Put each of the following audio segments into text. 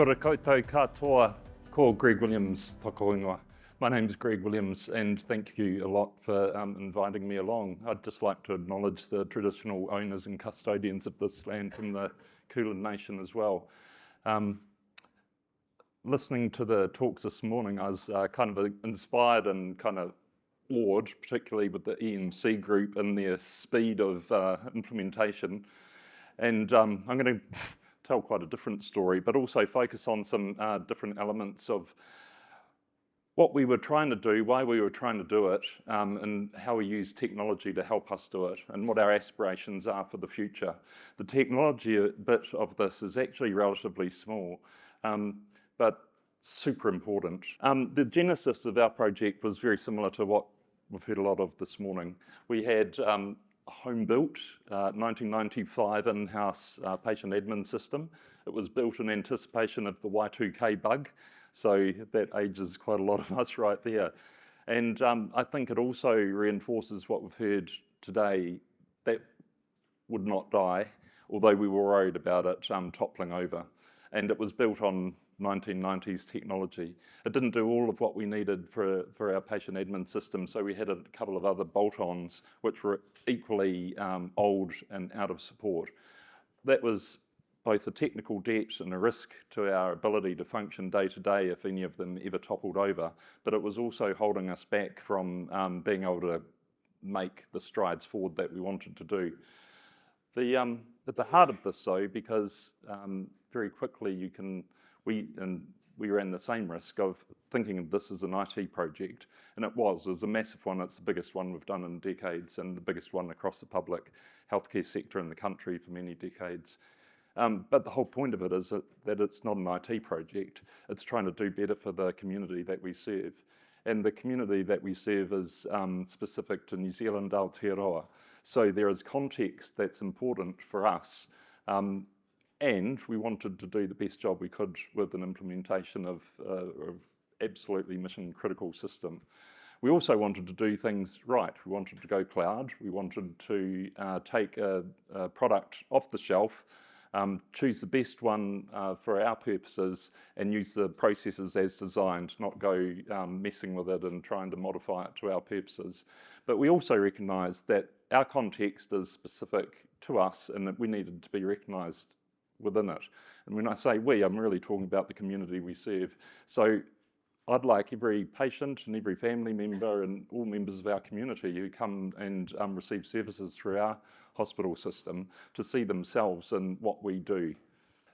Kia ora koutou katoa, ko Greg Williams toko ingoa. My name is Greg Williams and thank you a lot for inviting me along. I'd just like to acknowledge the traditional owners and custodians of this land from the Kulin Nation as well. Listening to the talks this morning, I was kind of inspired and kind of awed, particularly with the EMC group and their speed of implementation. And I'm going to tell quite a different story, but also focus on some different elements of what we were trying to do, why we were trying to do it, and how we use technology to help us do it, and what our aspirations are for the future. The technology bit of this is actually relatively small, but super important. The genesis of our project was very similar to what we've heard a lot of this morning. We had a home-built 1995 in-house patient admin system. It was built in anticipation of the Y2K bug, so that ages quite a lot of us right there. And I think it also reinforces what we've heard today, that would not die, although we were worried about it toppling over. And it was built on 1990s technology. It didn't do all of what we needed for our patient admin system, so we had a couple of other bolt-ons which were equally old and out of support. That was both a technical debt and a risk to our ability to function day to day if any of them ever toppled over, but it was also holding us back from being able to make the strides forward that we wanted to do. At the heart of this though, because very quickly we ran the same risk of thinking of this as an IT project, and it was a massive one. It's the biggest one we've done in decades and the biggest one across the public healthcare sector in the country for many decades. But the whole point of it is that it's not an IT project. It's trying to do better for the community that we serve. And the community that we serve is specific to New Zealand Aotearoa. So there is context that's important for us. And we wanted to do the best job we could with an implementation of absolutely mission critical system. We also wanted to do things right. We wanted to go cloud. We wanted to take a product off the shelf, choose the best one for our purposes and use the processes as designed, not go messing with it and trying to modify it to our purposes. But we also recognised that our context is specific to us and that we needed to be recognised within it. And when I say we, I'm really talking about the community we serve. So I'd like every patient and every family member and all members of our community who come and receive services through our hospital system to see themselves in what we do.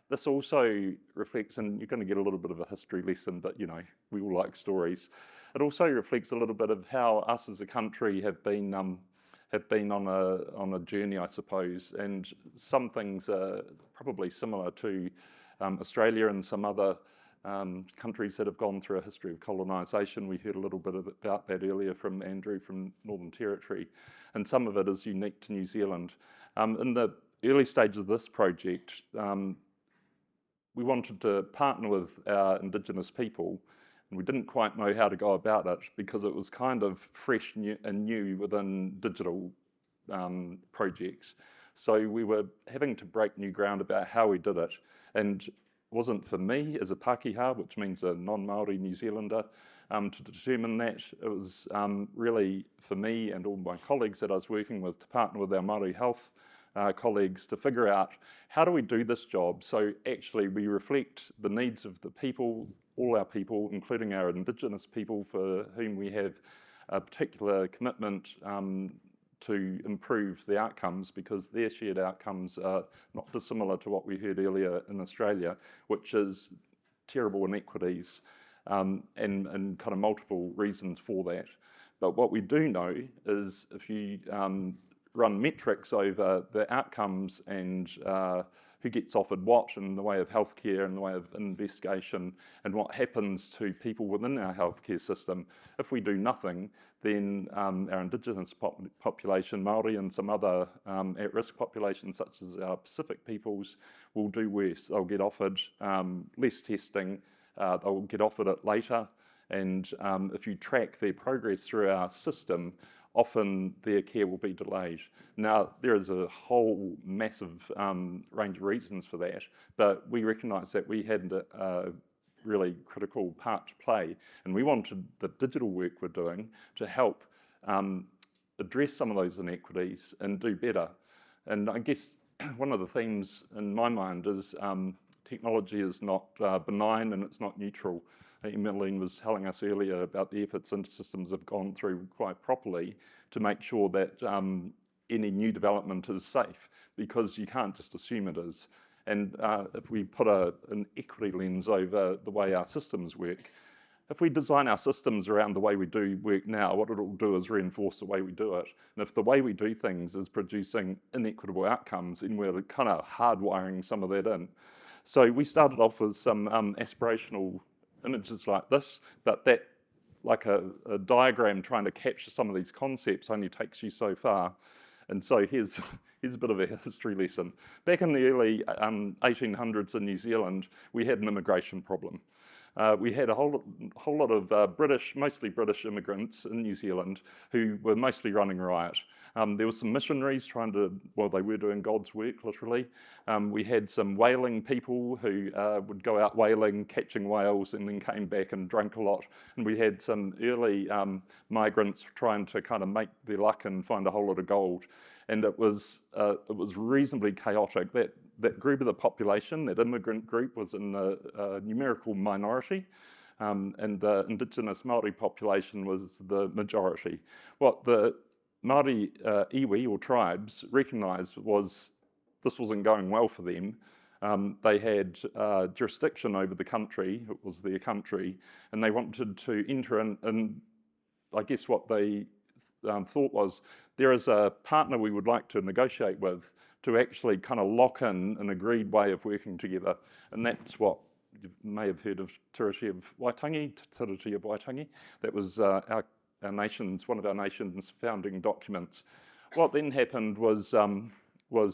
This also reflects, and you're going to get a little bit of a history lesson, but you know, we all like stories. It also reflects a little bit of how us as a country have been on a journey, I suppose, and some things are probably similar to Australia and some other countries that have gone through a history of colonisation. We heard a little bit about that earlier from Andrew from Northern Territory, and some of it is unique to New Zealand. In the early stages of this project, we wanted to partner with our Indigenous people, and we didn't quite know how to go about it because it was kind of fresh and new within digital projects. So we were having to break new ground about how we did it, and it wasn't for me as a Pākehā, which means a non-Māori New Zealander, to determine that. It was really for me and all my colleagues that I was working with to partner with our Māori health colleagues to figure out how do we do this job so actually we reflect the needs of the people, all our people, including our Indigenous people for whom we have a particular commitment to improve the outcomes, because their shared outcomes are not dissimilar to what we heard earlier in Australia, which is terrible inequities and kind of multiple reasons for that. But what we do know is if you run metrics over the outcomes and who gets offered what in the way of healthcare, in the way of investigation, and what happens to people within our healthcare system. If we do nothing, then our Indigenous population, Māori and some other at-risk populations such as our Pacific peoples will do worse. They'll get offered less testing, they'll get offered it later, and if you track their progress through our system, often their care will be delayed. Now, there is a whole massive range of reasons for that, but we recognised that we had a really critical part to play, and we wanted the digital work we're doing to help address some of those inequities and do better. And I guess one of the themes in my mind is technology is not benign and it's not neutral. Emmeline was telling us earlier about the efforts InterSystems have gone through quite properly to make sure that any new development is safe, because you can't just assume it is. And if we put an equity lens over the way our systems work, if we design our systems around the way we do work now, what it'll do is reinforce the way we do it. And if the way we do things is producing inequitable outcomes, then we're kind of hardwiring some of that in. So we started off with some aspirational images like this, but that, like a diagram trying to capture some of these concepts, only takes you so far. And so here's a bit of a history lesson. Back in the early 1800s in New Zealand, we had an immigration problem. We had a whole lot of mostly British immigrants in New Zealand who were mostly running riot. There were some missionaries they were doing God's work, literally. We had some whaling people who would go out whaling, catching whales, and then came back and drank a lot. And we had some early migrants trying to kind of make their luck and find a whole lot of gold. And it was reasonably chaotic. That group of the population, that immigrant group, was in the numerical minority, and the Indigenous Māori population was the majority. What the Māori iwi, or tribes, recognised was this wasn't going well for them. They had jurisdiction over the country, it was their country, and they wanted to enter in, and I guess what they thought was, there is a partner we would like to negotiate with to actually kind of lock in an agreed way of working together. And that's what you may have heard of Tiriti of Waitangi. That was our nation's, one of our nation's founding documents. What then happened was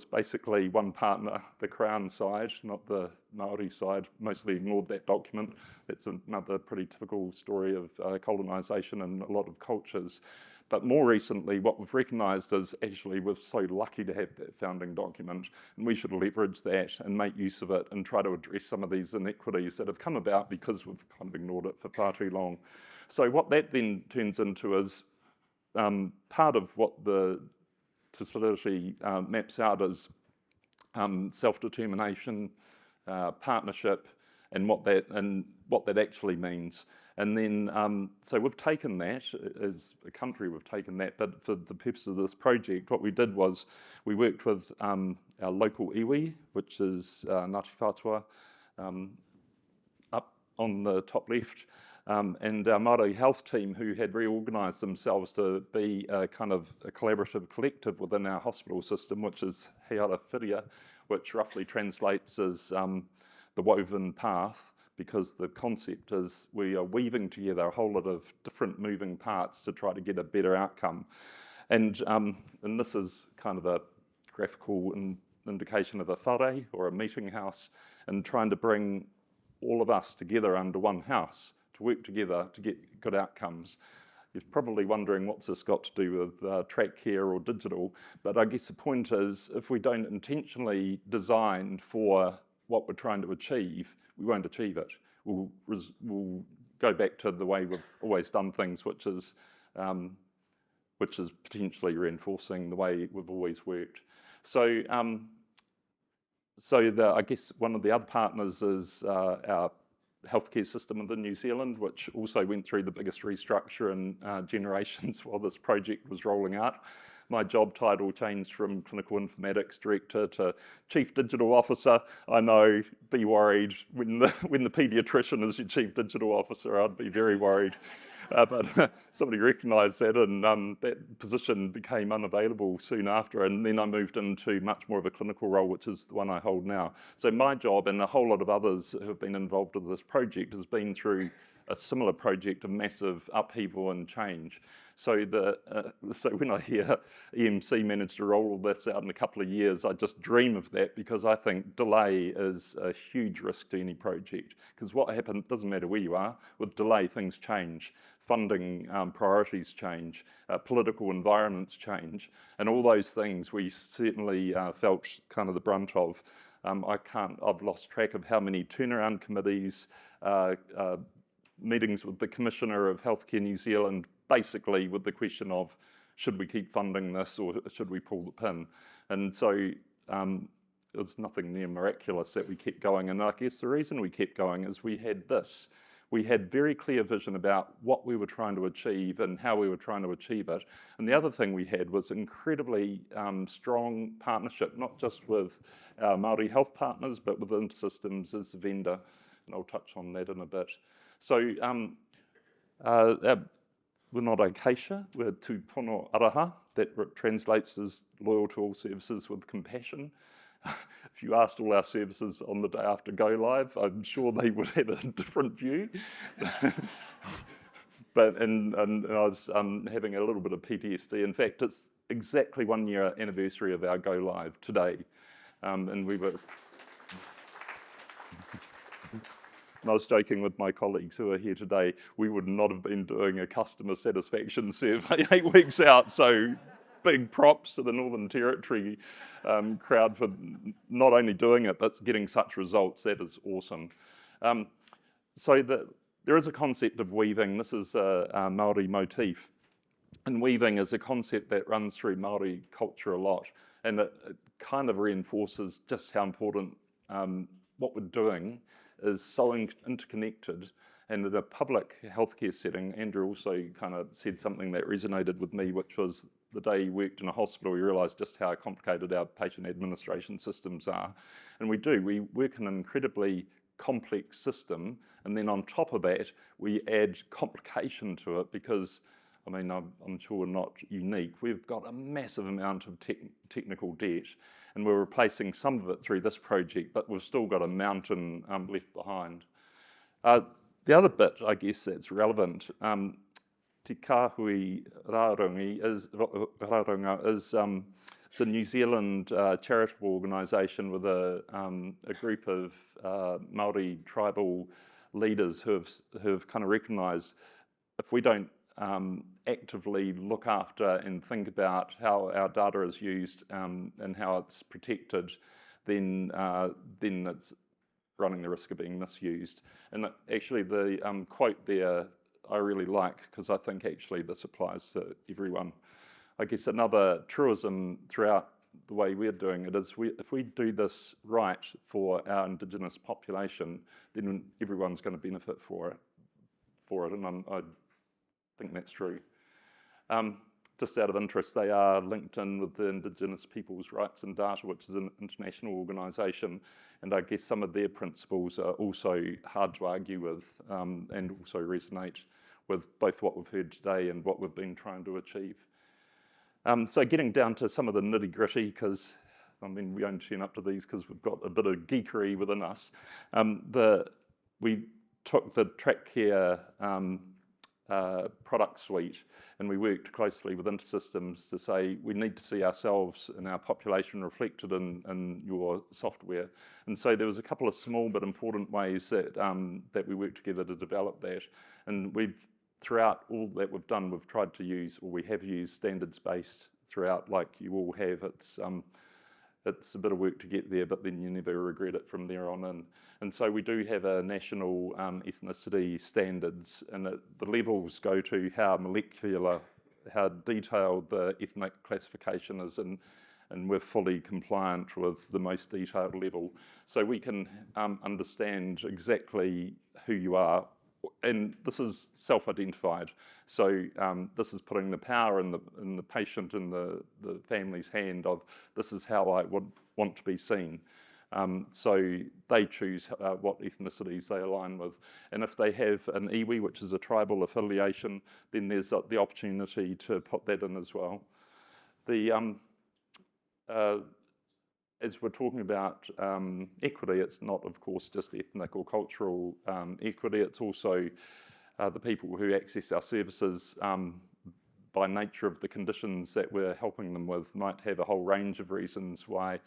basically one partner, the Crown side, not the Māori side, mostly ignored that document. That's another pretty typical story of colonisation in a lot of cultures. But more recently, what we've recognised is actually we're so lucky to have that founding document, and we should leverage that and make use of it and try to address some of these inequities that have come about because we've kind of ignored it for far too long. So what that then turns into is part of what the facility maps out as self-determination, partnership, and what that actually means. And then, so we've taken that, as a country we've taken that, but for the purpose of this project, what we did was we worked with our local iwi, which is Ngāti Whātua, up on the top left, and our Māori health team, who had reorganised themselves to be a kind of a collaborative collective within our hospital system, which is Heara Whiria, which roughly translates as the woven path, because the concept is we are weaving together a whole lot of different moving parts to try to get a better outcome. And this is kind of a graphical indication of a whare, or a meeting house, and trying to bring all of us together under one house to work together to get good outcomes. You're probably wondering, what's this got to do with TrakCare or digital? But I guess the point is, if we don't intentionally design for what we're trying to achieve, we won't achieve it. We'll go back to the way we've always done things, which is potentially reinforcing the way we've always worked. So, I guess one of the other partners is our healthcare system within New Zealand, which also went through the biggest restructure in generations while this project was rolling out. My job title changed from Clinical Informatics Director to Chief Digital Officer. I know, be worried. When the paediatrician is your Chief Digital Officer, I'd be very worried. But somebody recognised that, and that position became unavailable soon after, and then I moved into much more of a clinical role, which is the one I hold now. So my job, and a whole lot of others who have been involved with this project, has been through a similar project of massive upheaval and change. So so when I hear EMC managed to roll all this out in a couple of years, I just dream of that, because I think delay is a huge risk to any project. Because what happens, doesn't matter where you are, with delay things change, funding priorities change, political environments change, and all those things we certainly felt kind of the brunt of. I've lost track of how many turnaround committees, meetings with the Commissioner of Healthcare New Zealand, basically with the question of, should we keep funding this or should we pull the pin? And so it was nothing near miraculous that we kept going. And I guess the reason we kept going is we had this. We had very clear vision about what we were trying to achieve and how we were trying to achieve it. And the other thing we had was incredibly strong partnership, not just with our Māori health partners, but with InterSystems as the vendor. And I'll touch on that in a bit. So we're not Acacia, we're Tūpono Araha. That translates as loyal to all services with compassion. If you asked all our services on the day after go live, I'm sure they would have a different view. And I was having a little bit of PTSD. In fact, it's exactly 1 year anniversary of our go live today. And we were... And I was joking with my colleagues who are here today, we would not have been doing a customer satisfaction survey 8 weeks out. So big props to the Northern Territory crowd for not only doing it, but getting such results. That is awesome. So there is a concept of weaving. This is a Māori motif. And weaving is a concept that runs through Māori culture a lot. And it kind of reinforces just how important what we're doing is so interconnected. And in a public healthcare setting, Andrew also kind of said something that resonated with me, which was the day he worked in a hospital, he realised just how complicated our patient administration systems are. And we work in an incredibly complex system, and then on top of that, we add complication to it because, I mean, I'm sure we're not unique. We've got a massive amount of technical debt, and we're replacing some of it through this project, but we've still got a mountain left behind. The other bit, I guess, that's relevant, Te Kāhui Rārunga is it's a New Zealand charitable organisation with a group of Māori tribal leaders who have kind of recognised if we don't actively look after and think about how our data is used and how it's protected, then it's running the risk of being misused. And actually the quote there I really like, because I think actually this applies to everyone. I guess another truism throughout the way we're doing it is if we do this right for our Indigenous population, then everyone's going to benefit for it, and I think that's true. Just out of interest, they are linked in with the Indigenous Peoples' Rights and Data, which is an international organisation, and I guess some of their principles are also hard to argue with and also resonate with both what we've heard today and what we've been trying to achieve. So getting down to some of the nitty-gritty, because I mean we only turn up to these because we've got a bit of geekery within us. We took the TrakCare product suite, and we worked closely with InterSystems to say we need to see ourselves and our population reflected in your software. And so there was a couple of small but important ways that that we worked together to develop that. And throughout all that we've done, we've tried to use, or we have used, standards-based throughout, like you all have. It's a bit of work to get there, but then you never regret it from there on in. And so we do have a national ethnicity standards, and the levels go to how molecular, how detailed the ethnic classification is, and we're fully compliant with the most detailed level. So we can understand exactly who you are, and this is self-identified. So this is putting the power in the patient and the family's hand of, this is how I would want to be seen. So they choose what ethnicities they align with. And if they have an iwi, which is a tribal affiliation, then there's the opportunity to put that in as well. As we're talking about equity, it's not, of course, just ethnic or cultural equity. It's also the people who access our services, by nature of the conditions that we're helping them with, might have a whole range of reasons why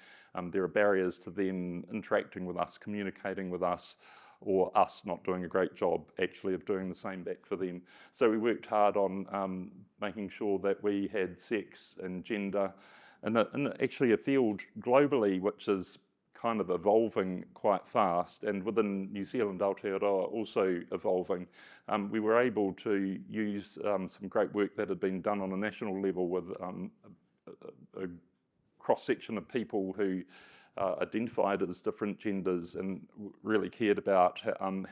there are barriers to them interacting with us, communicating with us, or us not doing a great job actually of doing the same back for them. So we worked hard on making sure that we had sex and gender, and actually a field globally which is kind of evolving quite fast, and within New Zealand, Aotearoa also evolving. We were able to use some great work that had been done on a national level with a cross-section of people who identified as different genders and really cared about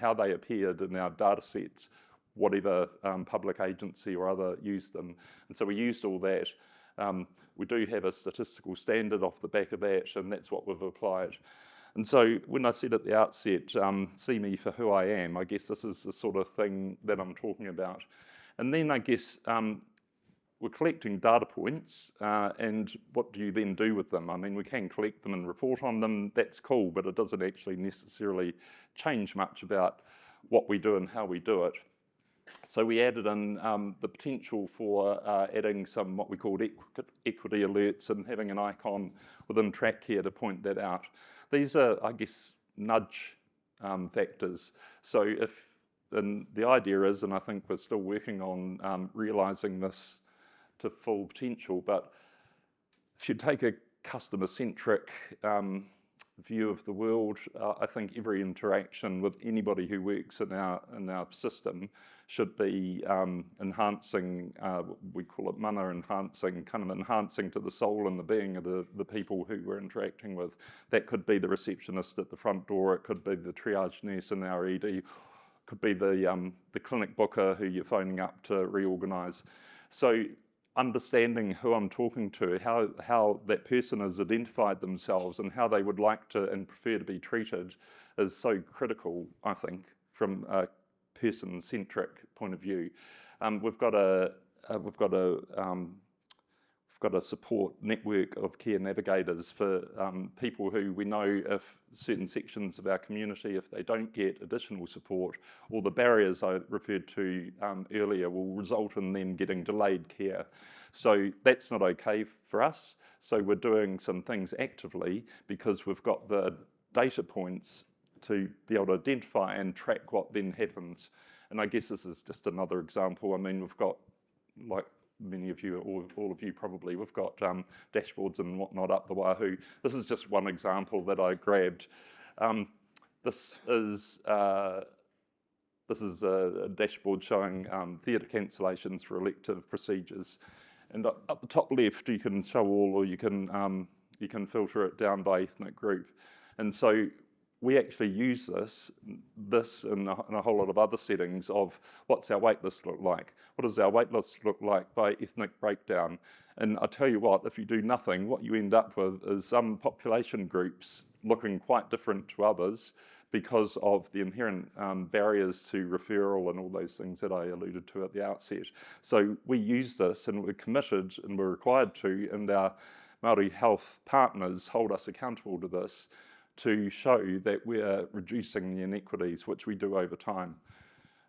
how they appeared in our data sets, whatever public agency or other used them. And so we used all that. We do have a statistical standard off the back of that, and that's what we've applied. And so when I said at the outset, see me for who I am, I guess this is the sort of thing that I'm talking about. And then I guess we're collecting data points, and what do you then do with them? I mean, we can collect them and report on them, that's cool, but it doesn't actually necessarily change much about what we do and how we do it. So we added in the potential for adding some what we called equity alerts and having an icon within TrakCare to point that out. These are, I guess, nudge factors. So and the idea is, and I think we're still working on realising this to full potential, but if you take a customer-centric view of the world, I think every interaction with anybody who works in our system should be enhancing, we call it mana enhancing, kind of enhancing to the soul and the being of the people who we're interacting with. That could be the receptionist at the front door, it could be the triage nurse in our ED, could be the clinic booker who you're phoning up to reorganise. So understanding who I'm talking to, how that person has identified themselves and how they would like to and prefer to be treated is so critical, I think, from a person-centric point of view. We've got a support network of care navigators for people who we know if certain sections of our community, if they don't get additional support, or the barriers I referred to earlier will result in them getting delayed care. So that's not okay for us. So we're doing some things actively because we've got the data points to be able to identify and track what then happens. And I guess this is just another example. I mean, we've got, like many of you, all of you probably, we've got dashboards and whatnot up the Whatu. This is just one example that I grabbed. This is a dashboard showing theatre cancellations for elective procedures. And up the top left, you can show all, or you can filter it down by ethnic group. And so we actually use this and a whole lot of other settings of what's our wait list look like? What does our wait list look like by ethnic breakdown? And I tell you what, if you do nothing, what you end up with is some population groups looking quite different to others because of the inherent barriers to referral and all those things that I alluded to at the outset. So we use this and we're committed and we're required to, and our Māori health partners hold us accountable to this, to show that we're reducing the inequities, which we do over time.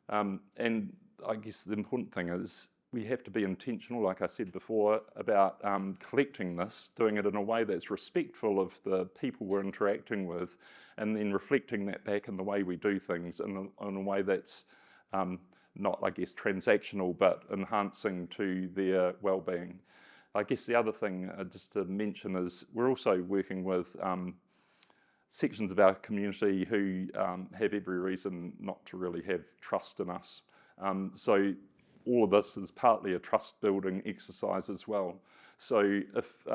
And I guess the important thing is we have to be intentional, like I said before, about collecting this, doing it in a way that's respectful of the people we're interacting with, and then reflecting that back in the way we do things in a way that's not, I guess, transactional, but enhancing to their well-being. I guess the other thing just to mention is we're also working with sections of our community who have every reason not to really have trust in us. So all of this is partly a trust building exercise as well. So if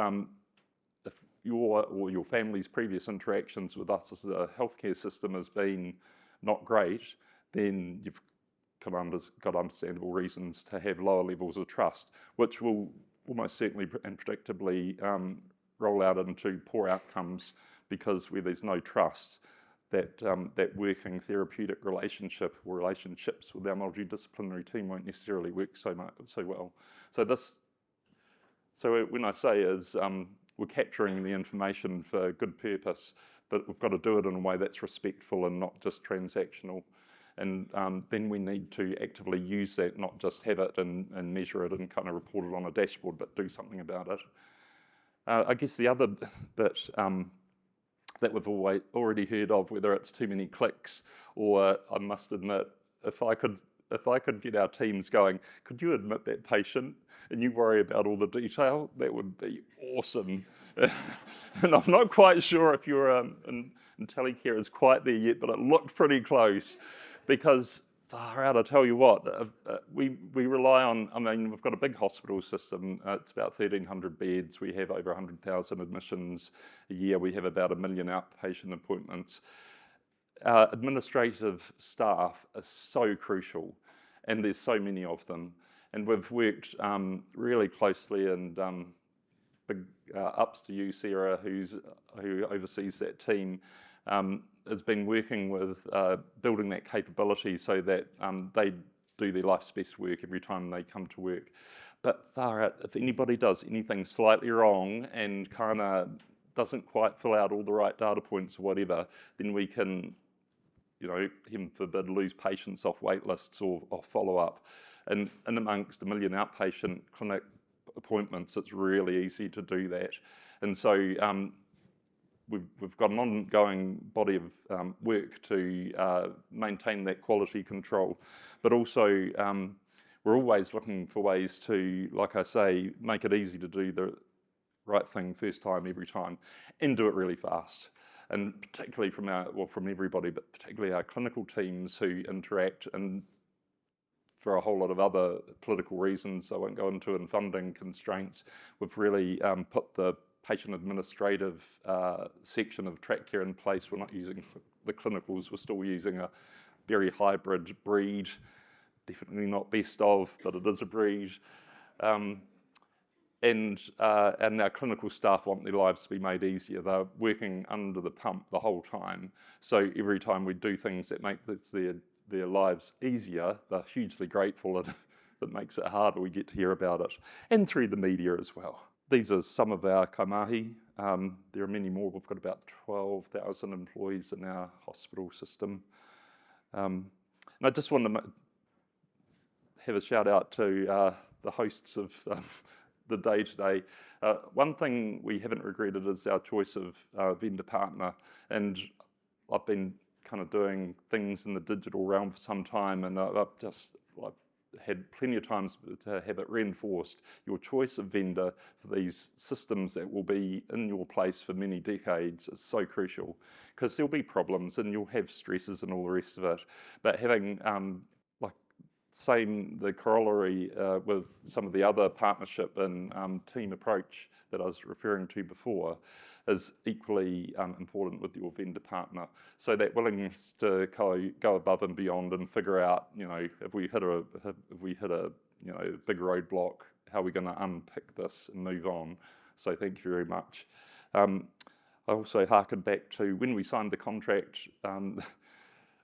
your or your family's previous interactions with us as a healthcare system has been not great, then you've got understandable reasons to have lower levels of trust, which will almost certainly and predictably roll out into poor outcomes, because where there's no trust, that working therapeutic relationship or relationships with our multidisciplinary team won't necessarily work so well. So when I say is we're capturing the information for good purpose, but we've got to do it in a way that's respectful and not just transactional. And then we need to actively use that, not just have it and measure it and kind of report it on a dashboard, but do something about it. I guess the other bit that we've already heard of, whether it's too many clicks, or I must admit, if I could get our teams going, could you admit that patient and you worry about all the detail? That would be awesome. And I'm not quite sure if you're in TrakCare is quite there yet, but it looked pretty close, because far out, I tell you what, we rely on, I mean, we've got a big hospital system. It's about 1,300 beds. We have over 100,000 admissions a year. We have about 1 million outpatient appointments. Our administrative staff are so crucial, and there's so many of them. And we've worked really closely, and big ups to you, Sarah, who oversees that team, has been working with building that capability so that they do their life's best work every time they come to work. But far out, if anybody does anything slightly wrong and kind of doesn't quite fill out all the right data points or whatever, then we can, heaven forbid, lose patients off wait lists or off follow-up. And in amongst 1 million outpatient clinic appointments, it's really easy to do that. And so we've got an ongoing body of work to maintain that quality control, but also we're always looking for ways to, like I say, make it easy to do the right thing first time, every time, and do it really fast. And particularly from everybody, but particularly our clinical teams who interact, and for a whole lot of other political reasons I won't go into, and funding constraints, we've really put the patient administrative section of TrakCare in place. We're not using the clinicals, we're still using a very hybrid breed, definitely not best of, but it is a breed. And our clinical staff want their lives to be made easier. They're working under the pump the whole time. So every time we do things that make their lives easier, they're hugely grateful, and if it makes it harder, we get to hear about it. And through the media as well. These are some of our kaimahi. There are many more. We've got about 12,000 employees in our hospital system. And I just want to have a shout out to the hosts of the day today. One thing we haven't regretted is our choice of vendor partner. And I've been kind of doing things in the digital realm for some time, and I've had plenty of times to have it reinforced. Your choice of vendor for these systems that will be in your place for many decades is so crucial, because there'll be problems and you'll have stresses and all the rest of it. But having the corollary with some of the other partnership and team approach that I was referring to before is equally important with your vendor partner. So that willingness to go above and beyond and figure out, if we hit a big roadblock, how are we going to unpick this and move on? So thank you very much. I also harken back to when we signed the contract.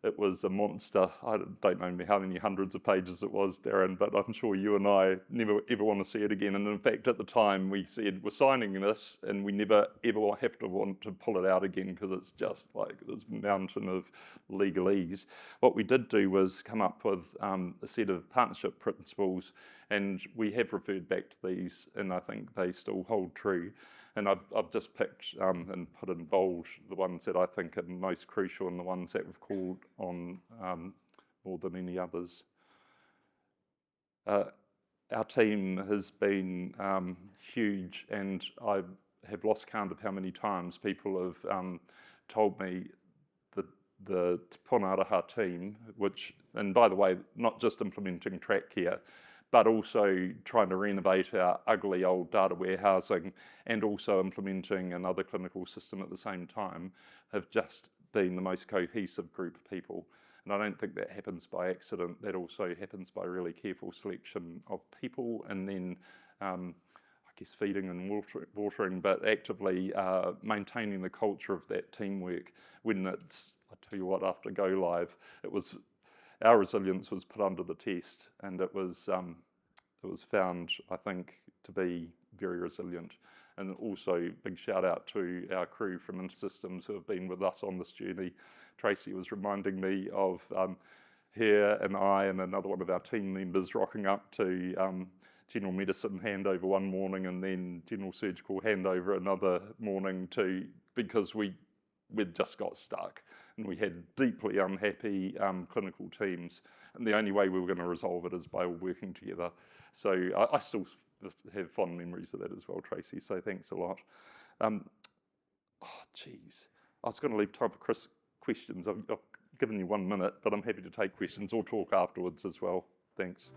It was a monster. I don't know how many hundreds of pages it was, Darren, but I'm sure you and I never ever want to see it again. And in fact, at the time, we said we're signing this, and we never ever have to want to pull it out again, because it's just like this mountain of legalese. What we did do was come up with a set of partnership principles, and we have referred back to these, and I think they still hold true. And I've just picked and put in bold the ones that I think are most crucial, and the ones that we've called on more than any others. Our team has been huge, and I have lost count of how many times people have told me that the Te Ponaraha team, which, and by the way, not just implementing TrakCare, but also trying to renovate our ugly old data warehousing and also implementing another clinical system at the same time, have just been the most cohesive group of people. And I don't think that happens by accident. That also happens by really careful selection of people, and then I guess feeding and watering, but actively maintaining the culture of that teamwork. When it's, I tell you what, after go live, our resilience was put under the test, and it was found, I think, to be very resilient. And also, big shout out to our crew from InterSystems who have been with us on this journey. Tracy was reminding me of here, and I and another one of our team members rocking up to general medicine handover one morning and then general surgical handover another morning because we'd just got stuck and we had deeply unhappy clinical teams, and the only way we were going to resolve it is by all working together. So I still have fond memories of that as well, Tracy, so thanks a lot. Geez, I was going to leave time for questions. I've given you 1 minute, but I'm happy to take questions or talk afterwards as well. Thanks.